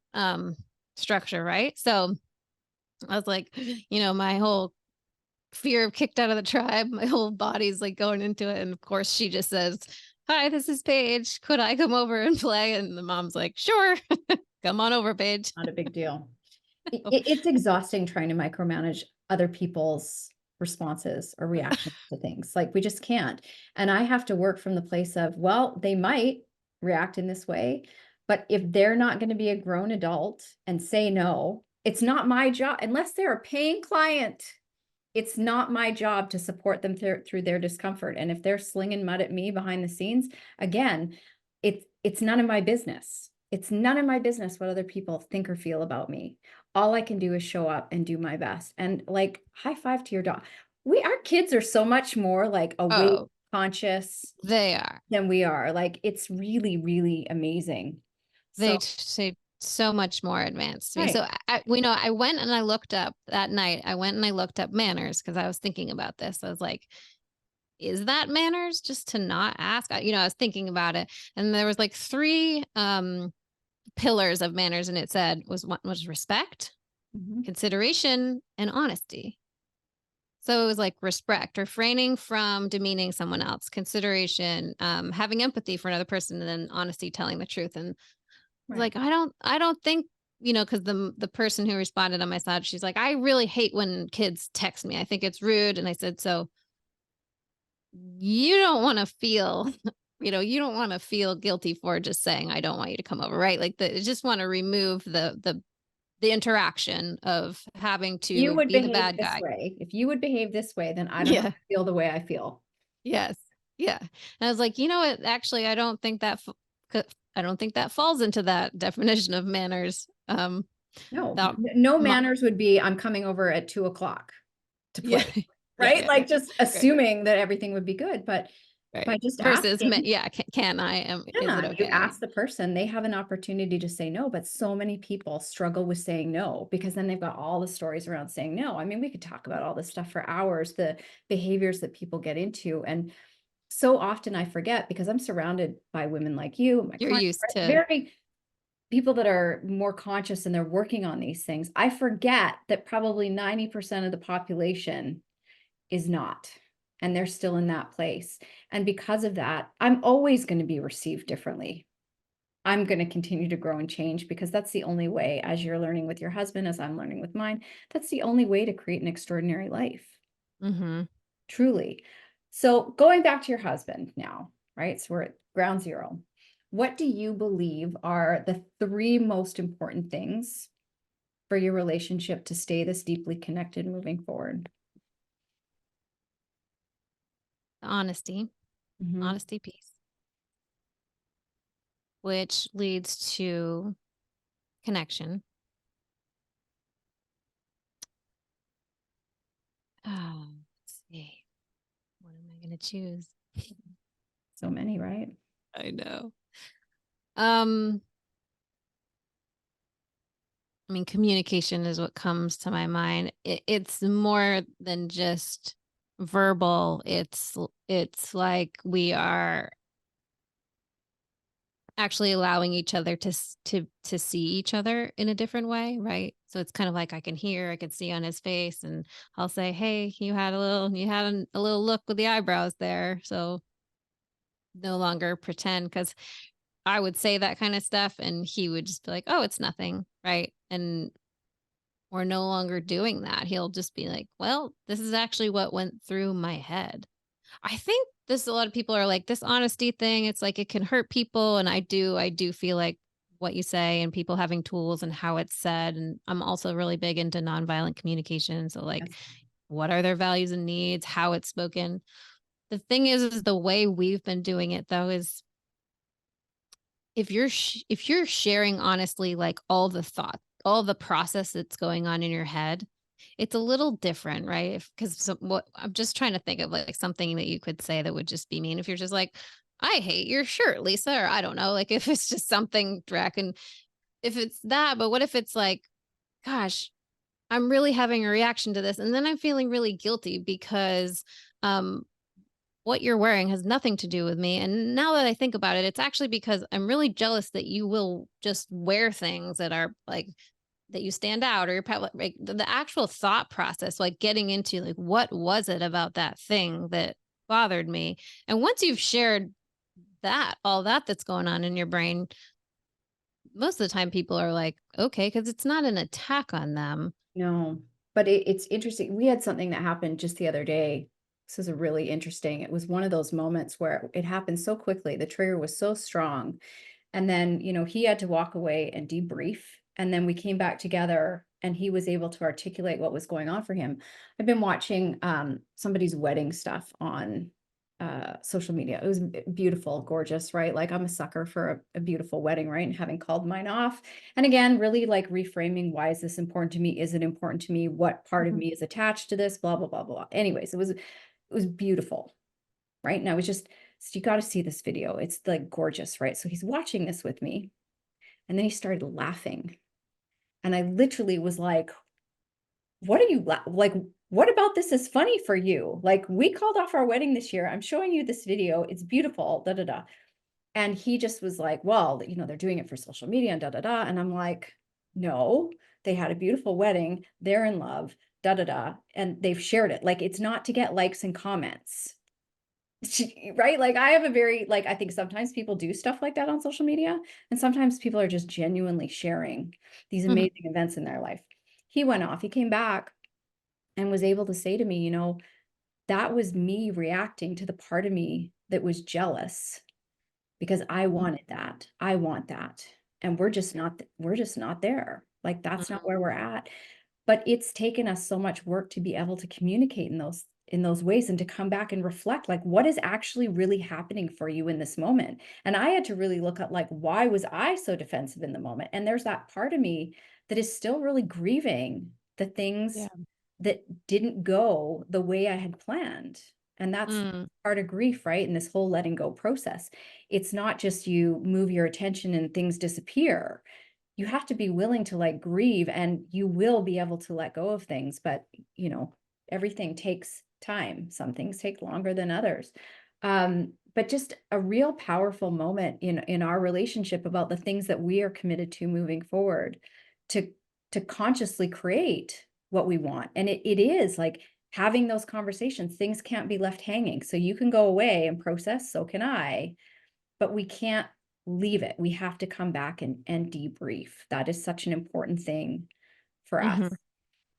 structure, right? So I was like, my whole fear of kicked out of the tribe, my whole body's like going into it. And of course she just says, "Hi, this is Paige, could I come over and play?" And the mom's like, "Sure." Come on over, Paige. Not a big deal. It's exhausting trying to micromanage other people's responses or reactions to things. Like we just can't. And I have to work from the place of, well, they might react in this way, but if they're not going to be a grown adult and say no, it's not my job unless they're a paying client. It's not my job to support them through their discomfort. And if they're slinging mud at me behind the scenes, again, it's none of my business. It's none of my business what other people think or feel about me. all I can do is show up and do my best. And like, high five to your dog. Our kids are so much more like awake, Oh, conscious they are. than we are. Like, it's really, really amazing. So, Say so much more advanced to me. right. So I went and I looked up that night. I went and I looked up manners because I was thinking about this. I was like, is that manners just to not ask? I was thinking about it, and there was like three pillars of manners, and it said one was respect, Mhm. consideration, and honesty. So it was like respect, refraining from demeaning someone else, consideration, having empathy for another person, and then honesty, telling the truth. And Right. like, I don't think, because the person who responded on my side, she's like, I really hate when kids text me. I think it's rude. And I said, so you don't want to feel, you don't want to feel guilty for just saying, I don't want you to come over, right? Like just want to remove the interaction of having You to would be the behave bad this guy. way. If you would behave this way, then I don't have Yeah. to feel the way I feel. Yes. Yeah. And I was like, what? Actually, I don't think I don't think that falls into that definition of manners. No, That no my, manners would be, I'm coming over at 2 o'clock to yeah, play, yeah, right? yeah, yeah. Like, just Right, assuming that everything would be good. But right. by just Versus, asking, yeah, can I? Is it yeah, you okay? ask the person, they have an opportunity to say no. But so many people struggle with saying no because then they've got all the stories around saying no. I mean, we could talk about all this stuff for hours, the behaviors that people get into. And so often I forget, because I'm surrounded by women like you, my You're clients, used right? to, Very people that are more conscious and they're working on these things. I forget that probably 90% of the population is not, and they're still in that place. And because of that, I'm always going to be received differently. I'm going to continue to grow and change, because that's the only way, as you're learning with your husband, as I'm learning with mine, that's the only way to create an extraordinary life, mm-hmm. truly. So going back to your husband now, right? So we're at ground zero. What do you believe are the three most important things for your relationship to stay this deeply connected moving forward? Honesty, Mhm. honesty, peace, which leads to connection. Let's see. What am I going to choose? So many, right? I know. Um, I mean, communication is what comes to my mind. It's more than just verbal. It's like we are actually allowing each other to see each other in a different way, right? So it's kind of like I can see on his face, and I'll say, "Hey, a little look with the eyebrows there." So no longer pretend, because I would say that kind of stuff, and he would just be like, "Oh, it's nothing," right? And we're no longer doing that. He'll just be like, well, this is actually what went through my head. I think this a lot of people are like this honesty thing. It's like it can hurt people. And I do feel like what you say and people having tools and how it's said. And I'm also really big into nonviolent communication. So like, Yes. what are their values and needs, how it's spoken. The thing is the way we've been doing it though is if you're sharing honestly like all the thought, all the process that's going on in your head, it's a little different, right? Because what I'm just trying to think of like something that you could say that would just be mean. If you're just like, I hate your shirt, Lisa, or I don't know, like if it's just something direct, and if it's that, but what if it's like, gosh, I'm really having a reaction to this, and then I'm feeling really guilty because um what you're wearing has nothing to do with me. And now that I think about it, it's actually because I'm really jealous that you will just wear things that are like that you stand out, or you're probably like the actual thought process, like getting into like, what was it about that thing that bothered me? And once you've shared all that's going on in your brain, most of the time people are like, okay, because it's not an attack on them. No, but it's interesting. We had something that happened just the other day. This is a really interesting. It was one of those moments where it happened so quickly. The trigger was so strong. And then, he had to walk away and debrief. And then we came back together and he was able to articulate what was going on for him. I've been watching somebody's wedding stuff on social media. It was beautiful, gorgeous, right? Like I'm a sucker for a beautiful wedding, right? And having called mine off. And again, really like reframing, why is this important to me? Is it important to me? What part of Mhm. me is attached to this? Blah, blah, blah, blah. Anyways, it was beautiful, right? And I was just, so you got to see this video. It's like gorgeous, right? So he's watching this with me. And then he started laughing. And I literally was like, what are you like? What about this is funny for you? Like, we called off our wedding this year. I'm showing you this video. It's beautiful, da da da. And he just was like, well, they're doing it for social media and da da da. And I'm like, no, they had a beautiful wedding. They're in love, da da da. And they've shared it. Like, it's not to get likes and comments. Right? Like, I have a very, like, I think sometimes people do stuff like that on social media, and sometimes people are just genuinely sharing these Mhm. amazing events in their life. He went off, he came back and was able to say to me, that was me reacting to the part of me that was jealous because I wanted that. I want that. And we're just not there. Like, that's not Mhm. where we're at. But it's taken us so much work to be able to communicate in those ways and to come back and reflect, like, what is actually really happening for you in this moment. And I had to really look at, like, why was I so defensive in the moment? And there's that part of me that is still really grieving the things Yeah. that didn't go the way I had planned. And that's Mm. part of grief, right? In this whole letting go process. It's not just you move your attention and things disappear. You have to be willing to, like, grieve, and you will be able to let go of things. But, everything takes time. Some things take longer than others. But just a real powerful moment in our relationship about the things that we are committed to moving forward, to consciously create what we want. And it is like having those conversations. Things can't be left hanging. So you can go away and process, so can I, but we can't leave it. We have to come back and debrief. That is such an important thing for us. Mhm.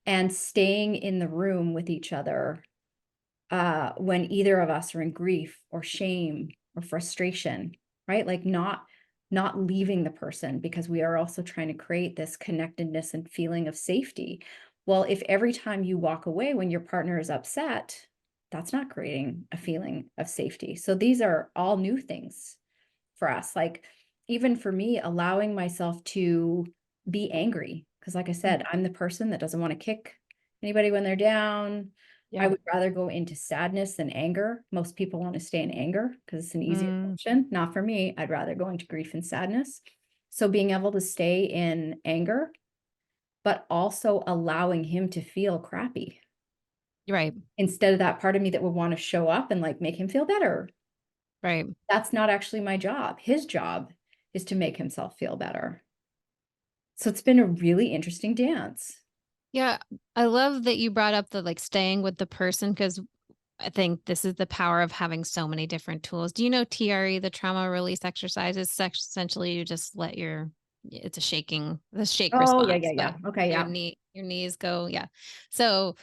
And staying in the room with each other when either of us are in grief or shame or frustration, right? Like, not leaving the person, because we are also trying to create this connectedness and feeling of safety. Well, if every time you walk away when your partner is upset, that's not creating a feeling of safety. So these are all new things for us. Like, even for me, allowing myself to be angry, because like I said, I'm the person that doesn't want to kick anybody when they're down. I Yeah. would rather go into sadness than anger. Most people want to stay in anger because it's an easier Mm. emotion. Not for me. I'd rather go into grief and sadness. So being able to stay in anger, but also allowing him to feel crappy Right. instead of that part of me that would want to show up and, like, make him feel better. Right. That's not actually my job. His job is to make himself feel better. So it's been a really interesting dance. Yeah. I love that you brought up the like staying with the person because I think this is the power of having so many different tools. Do you know TRE, the trauma release exercises? Essentially, you just let it's the shake Oh, yeah, yeah, response, yeah. but Okay, yeah. your knees go, yeah. So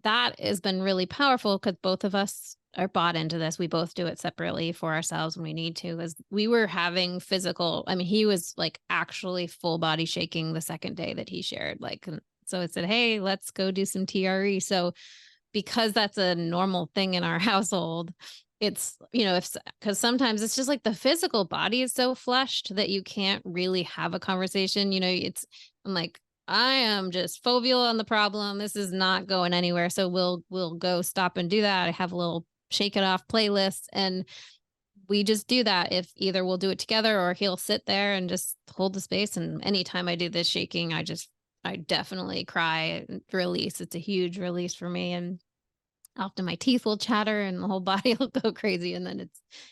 that has been really powerful because both of us are bought into this. We both do it separately for ourselves when we need to. As we were having physical, I mean, he was like actually full body shaking the second day that he shared. Like, so it said, "Hey, let's go do some TRE." So because that's a normal thing in our household, it's, if because sometimes it's just like the physical body is so flushed that you can't really have a conversation. I'm like, I am just foveal on the problem. This is not going anywhere. So we'll go stop and do that. I have a little shake it off playlist and we just do that. If either we'll do it together or he'll sit there and just hold the space. And anytime I do this shaking, I definitely cry and release. It's a huge release for me. And often my teeth will chatter and the whole body will go crazy and then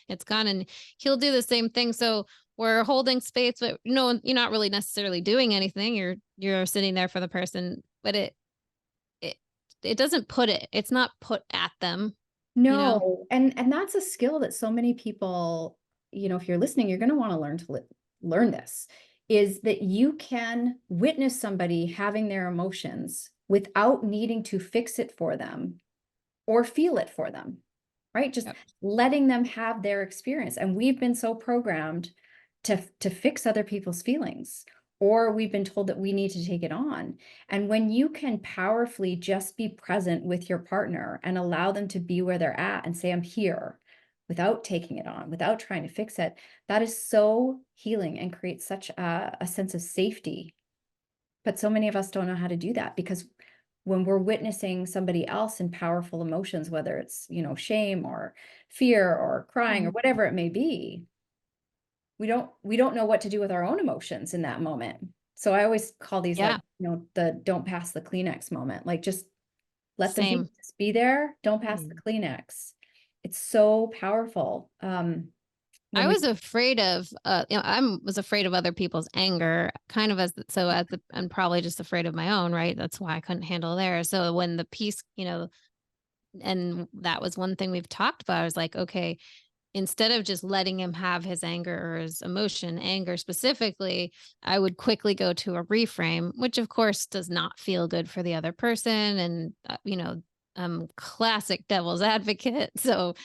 it's gone. And he'll do the same thing. So we're holding space, but no, you're not really necessarily doing anything. You're sitting there for the person, but it it doesn't it's not put at them, you know? No, and that's a skill that so many people, if you're listening, you're going to want to learn learn this, is that you can witness somebody having their emotions without needing to fix it for them or feel it for them, right? Just Yep. letting them have their experience. And we've been so programmed to fix other people's feelings or we've been told that we need to take it on. And when you can powerfully just be present with your partner and allow them to be where they're at and say, I'm here, without taking it on, without trying to fix it, that is so healing and creates such a sense of safety. But so many of us don't know how to do that, because when we're witnessing somebody else in powerful emotions, whether it's, shame or fear or crying or whatever it may be, we don't know what to do with our own emotions in that moment. So I always call these Yeah. the don't pass the Kleenex moment. Like, just let them Same. just be there. Don't pass the Kleenex. It's so powerful. I When we was afraid of, I was afraid of other people's anger, kind of and probably just afraid of my own, right? That's why I couldn't handle theirs. So when the peace, and that was one thing we've talked about. I was like, okay, instead of just letting him have his anger or his emotion, anger specifically, I would quickly go to a reframe, which of course does not feel good for the other person. And, classic devil's advocate. So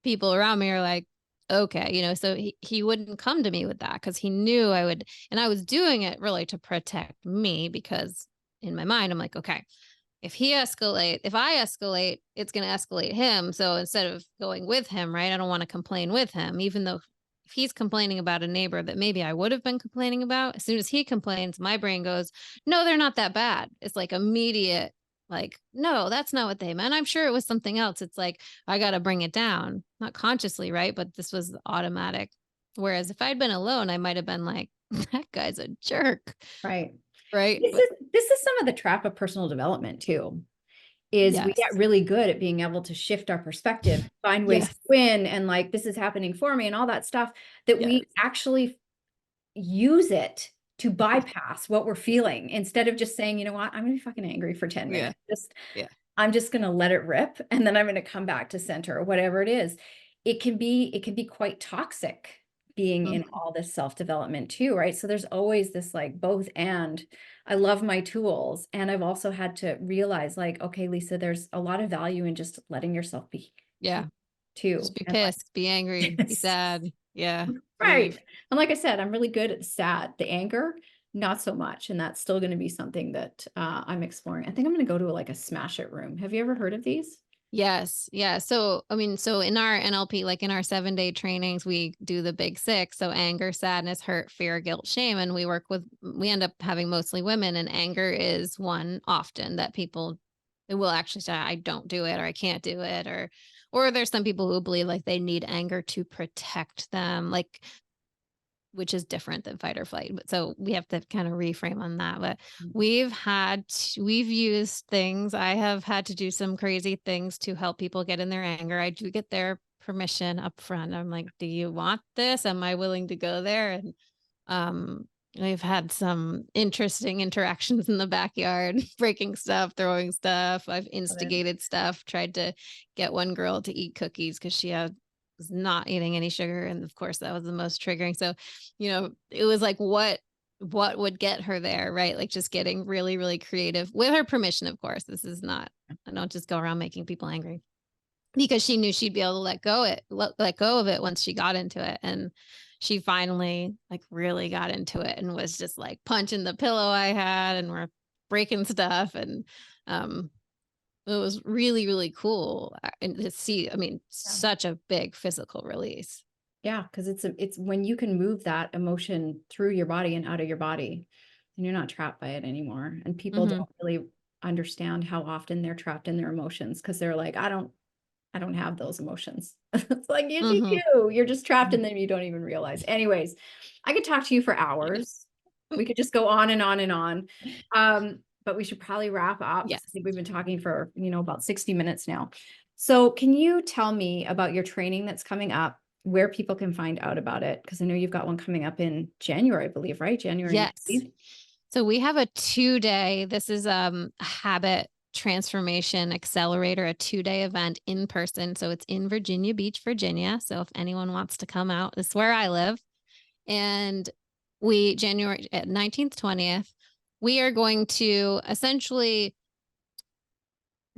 people around me are like, okay, so he wouldn't come to me with that because he knew I would. And I was doing it really to protect me, because in my mind, I'm like, okay, if I escalate, it's going to escalate him. So instead of going with him, right, I don't want to complain with him, even though if he's complaining about a neighbor that maybe I would have been complaining about, as soon as he complains, my brain goes, no, they're not that bad. It's like immediate, like, no, that's not what they meant. I'm sure it was something else. It's like, I got to bring it down, not consciously, right? But this was automatic. Whereas if I'd been alone, I might have been like, that guy's a jerk. Right. Right. This is some of the trap of personal development too, is we Yes. get really good at being able to shift our perspective, find ways Yes. to win, and like, this is happening for me and all that stuff, that Yes. we actually use it to bypass what we're feeling, instead of just saying, you know what, I'm gonna be fucking angry for 10 Yeah. minutes. Yeah. I'm just gonna let it rip, and then I'm gonna come back to center, or whatever it is. It can be quite toxic being in Mhm. all this self-development too, right? So there's always this like both and. I love my tools, and I've also had to realize, like, okay, Lisa, there's a lot of value in just letting yourself be Yeah. too. Just be And pissed, be angry, be like, sad. Yeah. right. Grieve. And like I said, I'm really good at the sad, the anger, not so much. And that's still going to be something that I'm exploring. I think I'm going to go to like a smash it room. Have you ever heard of these? Yes. Yeah. So, I mean, so in our NLP, like in our 7-day trainings, we do the big six. So anger, sadness, hurt, fear, guilt, shame. And we end up having mostly women, and anger is one often that people will actually say, I don't do it, or I can't do it. Or there's some people who believe like they need anger to protect them. Like, which is different than fight or flight. But so we have to kind of reframe on that. But we've used things. I have had to do some crazy things to help people get in their anger. I do get their permission up front. I'm like, do you want this? Am I willing to go there? And um we've had some interesting interactions in the backyard, breaking stuff, throwing stuff. I've Love it. instigated stuff, tried to get one girl to eat cookies because she was not eating any sugar. And of course, that was the most triggering. So, it was like, what would get her there, right? Like just getting really, really creative with her permission, of course. This is not, I don't just go around making people angry, because she knew she'd be able to let go of it once she got into it. And she finally like really got into it and was just like punching the pillow I had, and we're breaking stuff. And um it was really, really cool. And to see, I mean, Yeah. such a big physical release. Yeah, because it's when you can move that emotion through your body and out of your body, and you're not trapped by it anymore. And people Mm-hmm. don't really understand how often they're trapped in their emotions, because they're like, I don't have those emotions. It's like, yes, you Mm-hmm. do. You're just trapped in them. You don't even realize. Anyways, I could talk to you for hours. We could just go on and on and on. But we should probably wrap up, because I Yes. think we've been talking for, about 60 minutes now. So can you tell me about your training that's coming up, where people can find out about it? Because I know you've got one coming up in January, I believe, right? January Yes. 19th. So we have a 2-day, this is habit transformation accelerator, a 2-day event in person. So it's in Virginia Beach, Virginia. So if anyone wants to come out, this is where I live. And January 19th, 20th, we are going to essentially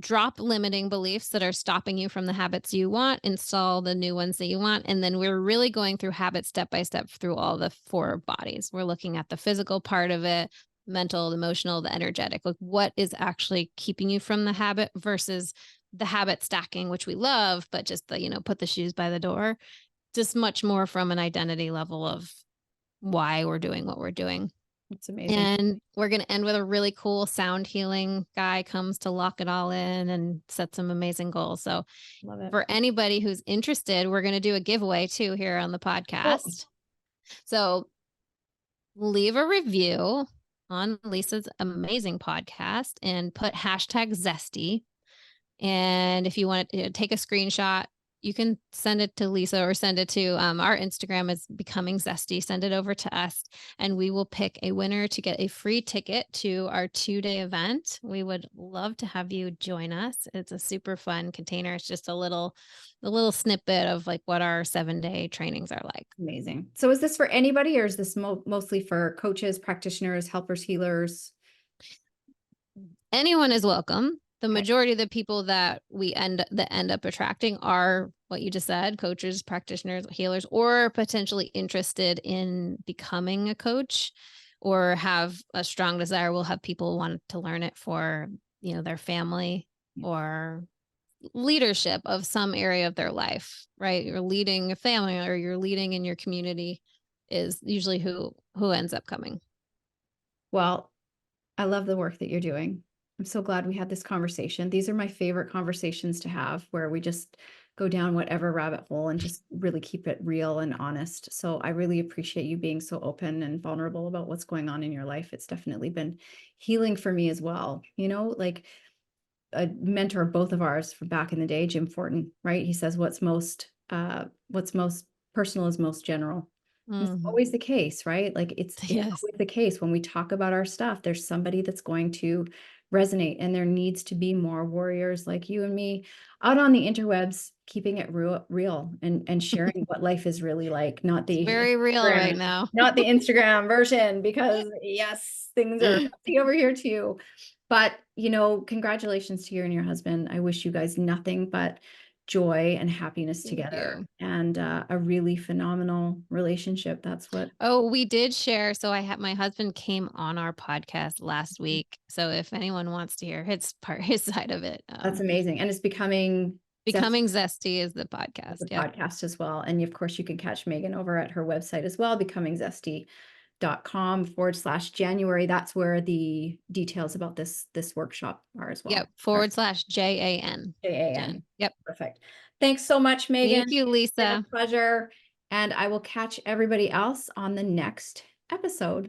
drop limiting beliefs that are stopping you from the habits you want, install the new ones that you want. And then we're really going through habits step by step through all the 4 bodies. We're looking at the physical part of it, mental, the emotional, the energetic. Like, what is actually keeping you from the habit versus the habit stacking, which we love, but just the, put the shoes by the door, just much more from an identity level of why we're doing what we're doing. It's amazing. And we're going to end with a really cool sound healing guy comes to lock it all in and set some amazing goals. So Love it. for anybody who's interested, we're going to do a giveaway too here on the podcast. So leave a review on Lisa's amazing podcast and put hashtag Zesty. And if you want to take a screenshot, you can send it to Lisa or send it to our Instagram is Becoming Zesty. Send it over to us and we will pick a winner to get a free ticket to our 2-day event. We would love to have you join us. It's a super fun container. It's just a little snippet of like what our 7-day trainings are like. Amazing. So is this for anybody, or is this mostly for coaches, practitioners, helpers, healers? Anyone is welcome. The Okay. majority of the people that end up attracting are what you just said, coaches, practitioners, healers, or potentially interested in becoming a coach or have a strong desire. We'll have people want to learn it for, their family or leadership of some area of their life, right? You're leading a family or you're leading in your community is usually who ends up coming. Well, I love the work that you're doing. I'm so glad we had this conversation. These are my favorite conversations to have, where we just go down whatever rabbit hole and just really keep it real and honest. So I really appreciate you being so open and vulnerable about what's going on in your life. It's definitely been healing for me as well. Like a mentor of both of ours from back in the day, Jim Fortin, right? He says what's most personal is most general. It's always the case, right? Like it's Yes. always the case when we talk about our stuff, there's somebody that's going to resonate, and there needs to be more warriors like you and me out on the interwebs, keeping it real and sharing what life is really like, not the Very real right now. not the Instagram version, because yes, things are messy over here too. But, congratulations to you and your husband. I wish you guys nothing but joy and happiness together, and a really phenomenal relationship. That's what. Oh, we did share. So my husband came on our podcast last week. So if anyone wants to hear his side of it, That's amazing. And it's Becoming Zesty is the podcast. the podcast as well. And of course, you can catch Megan over at her website as well, becomingzesty.com/January. That's where the details about this workshop are as well. Yep. /JAN. JAN. Yep. Perfect. Thanks so much, Megan. Thank you, Lisa. It's been a pleasure. And I will catch everybody else on the next episode.